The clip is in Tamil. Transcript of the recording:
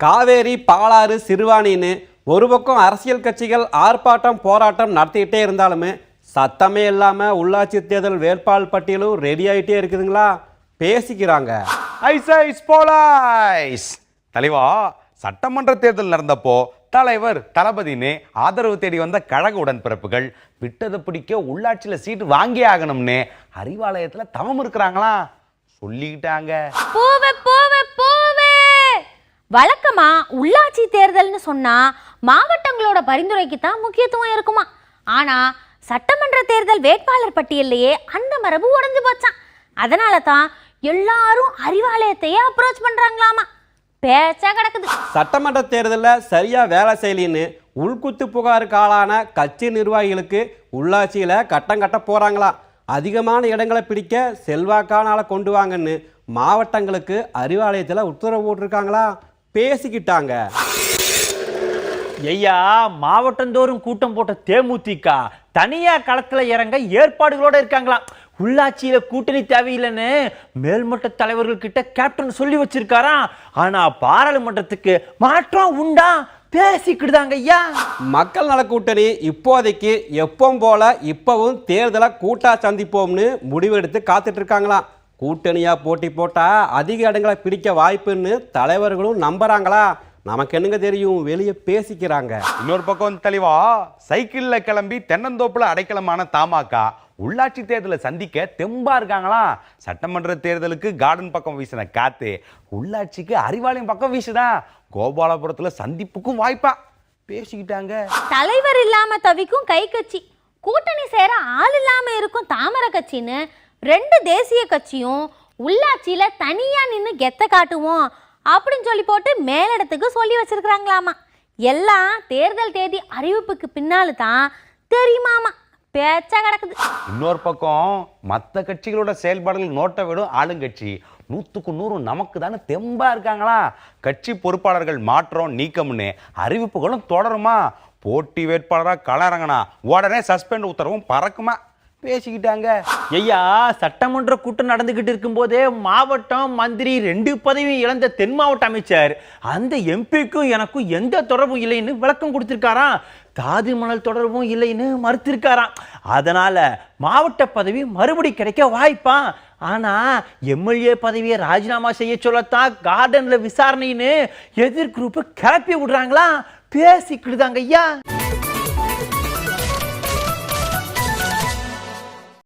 காவேரி பாலாறு சிறுவாணின்னு ஒரு பக்கம் அரசியல் கட்சிகள் ஆர்ப்பாட்டம் போராட்டம் நடத்திக்கிட்டே இருந்தாலுமே சத்தமே இல்லாமல் உள்ளாட்சி தேர்தல் வேட்பாளர் பட்டியலும் ரெடி ஆகிட்டே இருக்குதுங்களா. பேசிக்கிறாங்க. தலைவா, சட்டமன்ற தேர்தல் நடந்தப்போ தலைவர் தளபதினு ஆதரவு தேடி வந்த கழக உடன்பிறப்புகள் விட்டதை பிடிக்க உள்ளாட்சியில சீட்டு வாங்கி ஆகணும்னு அறிவாலயத்துல தவம் இருக்கிறாங்களா சொல்லிக்கிட்டாங்க. வழக்கமா உள்ளாட்சி தேர்தல்னு சொன்னா மாவட்டங்களோட பரிந்துரைக்கு தான் முக்கியத்துவம் இருக்குமா. ஆனா சட்டமன்ற தேர்தல் வேட்பாளர் பட்டியல்லையே அந்த மரபு உடைஞ்சு போச்சான். அதனால தான் எல்லாரும் அறிவாலயத்தையே அப்ரோச் பண்றாங்களாமா. பேச்சா கிடக்குது. சட்டமன்ற தேர்தலில் சரியா வேலை செய்யலின்னு உள்குத்து புகாருக்கு ஆளான கட்சி நிர்வாகிகளுக்கு உள்ளாட்சியில கட்டம் கட்ட போறாங்களா. அதிகமான இடங்களை பிடிக்க செல்வாக்கான ஆளை கொண்டு வாங்கன்னு மாவட்டங்களுக்கு அறிவாலயத்தில் உத்தரவு போட்டிருக்காங்களா. பேசிக்கிட்டாங்க. ஐயா, மாவட்டந்தோறும் கூட்டம் போட்ட தேமுதிக தனியா களத்துல இறங்க ஏற்பாடுகளோட இருக்காங்களாம். உள்ளாட்சியில கூட்டணி தேவையில்லைன்னு மேல்மட்ட தலைவர்கள் கிட்ட கேப்டன் சொல்லி வச்சிருக்காராம். ஆனா பாராளுமன்றத்துக்கு மாற்றம் உண்டா பேசிக்கிட்டுதாங்க ஐயா. மக்கள் நல கூட்டணி இப்போதைக்கு எப்பவும் போல இப்பவும் தேர்தலை கூட்டா சந்திப்போம்னு முடிவெடுத்து காத்துட்டு இருக்காங்களாம். கூட்டணியா போட்டி போட்டா அதிக இடங்களை பிடிக்க வாய்ப்புன்னு தலைவர்களும் நம்புறாங்களா. நமக்கு என்னங்க தெரியும், வெளியே பேசிக்கிறாங்க. இன்னொரு பக்கம் தலைவா, சைக்கிள்ல கிளம்பி தென்னந்தோப்புல அடைக்கலமான தமாக உள்ளாட்சி தேர்தலை சந்திக்க தெம்பா இருக்காங்களா. சட்டமன்ற தேர்தலுக்கு கார்டன் பக்கம் வீசின காத்து உள்ளாட்சிக்கு அறிவாலயம் பக்கம் வீசுதான். கோபாலபுரத்துல சந்திப்புக்கும் வாய்ப்பா பேசிக்கிட்டாங்க. தலைவர் இல்லாம தவிக்கும் கை கட்சி, கூட்டணி சேர ஆள் இல்லாம இருக்கும் தாமரை கட்சின்னு ரெண்டு தேசிய கட்சியும் உள்ளாட்சியில தனியா நின்று கெத்த காட்டுவோம் அப்படின்னு சொல்லி போட்டு மேலிடத்துக்கு சொல்லி வச்சிருக்கிறாங்களாமா. எல்லாம் தேர்தல் தேதி அறிவிப்புக்கு பின்னால தான் தெரியுமாமா. பேச்சா கிடக்குது. இன்னொரு பக்கம் மற்ற கட்சிகளோட செயல்பாடுகள் நோட்டை விடும் ஆளுங்கட்சி 100க்கு 100 நமக்கு தானே தெம்பா இருக்காங்களா. கட்சி பொறுப்பாளர்கள் மாற்றம் நீக்கம்னு அறிவிப்புகளும் தொடருமா. போட்டி வேட்பாளராக களறங்கினா உடனே சஸ்பெண்ட் உத்தரவும் பறக்குமா பேசிக்கிட்டாங்க. ஐயா, சட்டமன்ற கூட்டம் நடந்துகிட்டு இருக்கும் போதே மாவட்டம் மந்திரி 2 பதவியும் இழந்த தென் மாவட்ட அமைச்சர் அந்த எம்பிக்கும் எனக்கும் எந்த தொடர்பும் இல்லைன்னு விளக்கம் கொடுத்திருக்காராம். தாது மணல் தொடர்பும் இல்லைன்னு மறுத்திருக்காராம். அதனால மாவட்ட பதவி மறுபடி கிடைக்க வாய்ப்பா. ஆனா எம்எல்ஏ பதவியை ராஜினாமா செய்ய சொல்லத்தான் கார்டன்ல விசாரணைன்னு எதிர் குரூப் கிளப்பி விடுறாங்களா. பேசிக்கிட்டுதாங்க ஐயா.